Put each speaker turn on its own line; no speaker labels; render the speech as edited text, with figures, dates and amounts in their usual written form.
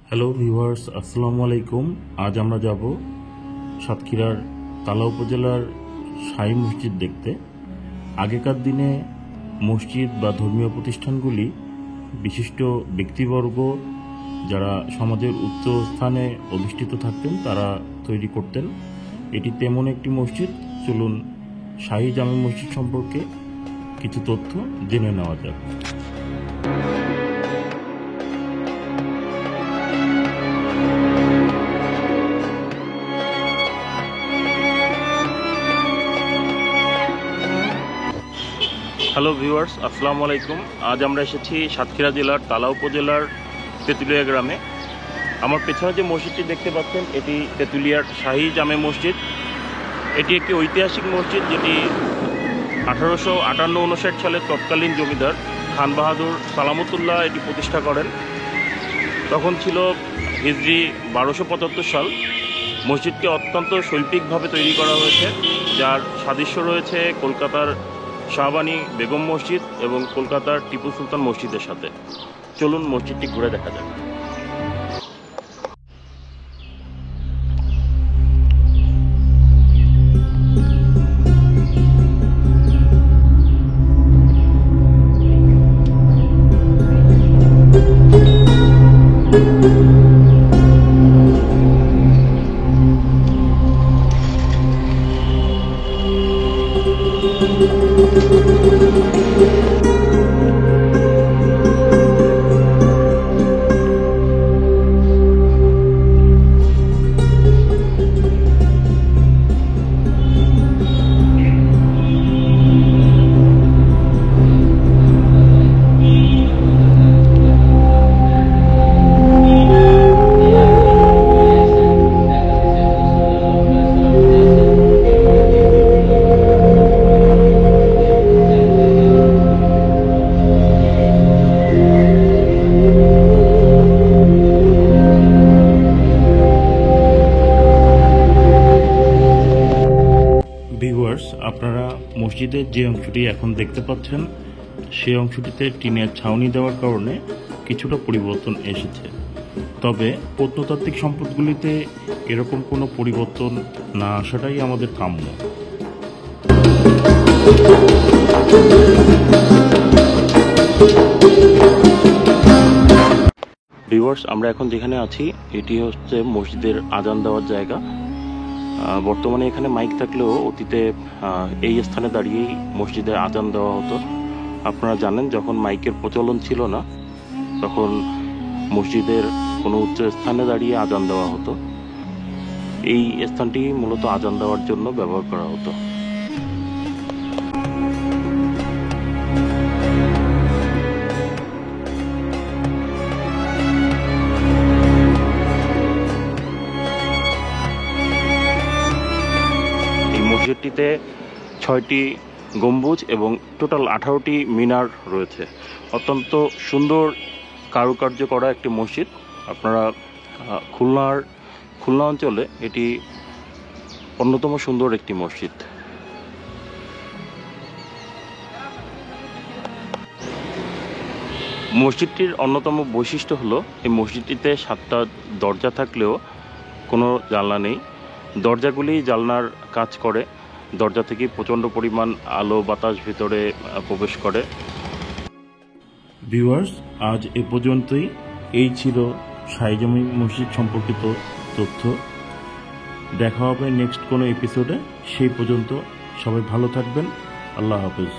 Hello viewers, আসসালামু আলাইকুম। আজ আমরা যাব সাতক্ষীরার তালা উপজেলার শাহী মসজিদ দেখতে। আগেকার দিনে মসজিদ বা ধর্মীয় প্রতিষ্ঠানগুলি বিশিষ্ট ব্যক্তিবর্গ যারা সমাজের উচ্চ স্থানে অধিষ্ঠিত থাকতেন তারা তৈরি করতেন। এটি তেমন একটি মসজিদ। চলুন শাহী জামে মসজিদ সম্পর্কে কিছু তথ্য জেনে নেওয়া যাক। হ্যালো ভিউয়ার্স, আসসালামু আলাইকুম। আজ আমরা এসেছি সাতক্ষীরা জেলার তালা উপজেলার তেঁতুলিয়া গ্রামে। আমার পেছনে যে মসজিদটি দেখতে পাচ্ছেন এটি তেঁতুলিয়ার শাহী জামে মসজিদ। এটি একটি ঐতিহাসিক মসজিদ যেটি 1858-59 সালে তৎকালীন জমিদার খান বাহাদুর সালামতুল্লাহ এটি প্রতিষ্ঠা করেন। তখন ছিল হিজরি 1275 সাল। মসজিদটি অত্যন্ত শৈল্পিকভাবে তৈরি করা হয়েছে, যার সাদৃশ্য রয়েছে কলকাতার শাহবানী বেগম মসজিদ এবং কলকাতার টিপু সুলতান মসজিদের সাথে। চলুন মসজিদটি ঘুরে দেখা যাক। ভিউয়ার্স, আপনারা মসজিদের যে অংশটি এখন দেখতে পাচ্ছেন সেই অংশটিতে টিনের ছাউনি দেওয়ার কারণে কিছুটা পরিবর্তন এসেছে। তবে প্রত্নতাত্ত্বিক সম্পদগুলিতে এরকম কোনো পরিবর্তন না আসাটাই আমাদের কাম্য। ভিউয়ার্স, আমরা এখন যেখানে আছি এটি হচ্ছে মসজিদের আজান দেওয়ার জায়গা। বর্তমানে এখানে মাইক থাকলেও অতীতে এই স্থানে দাঁড়িয়েই মসজিদে আজান দেওয়া হতো। আপনারা জানেন, যখন মাইকের প্রচলন ছিল না তখন মসজিদের কোনো উচ্চ স্থানে দাঁড়িয়ে আজান দেওয়া হতো। এই স্থানটি মূলত আজান দেওয়ার জন্য ব্যবহার করা হতো। মসজিদটিতে 6টি গম্বুজ এবং টোটাল 18টি মিনার রয়েছে। অত্যন্ত সুন্দর কারুকার্য করা একটি মসজিদ। আপনারা খুলনা অঞ্চলে এটি অন্যতম সুন্দর একটি মসজিদ। মসজিদটির অন্যতম বৈশিষ্ট্য হলো এই মসজিদটিতে 7টা দরজা থাকলেও কোনো জানলা নেই। দরজাগুলি জানলার কাজ করে। দরজা থেকে প্রচণ্ড পরিমাণ আলো বাতাস ভিতরে প্রবেশ করে। ভিউয়ার্স, আজ এ পর্যন্তই। এই ছিল শাহী জামে মসজিদ সম্পর্কিত তথ্য। দেখা হবে নেক্সট কোনো এপিসোডে। সেই পর্যন্ত সবাই ভালো থাকবেন। আল্লাহ হাফেজ।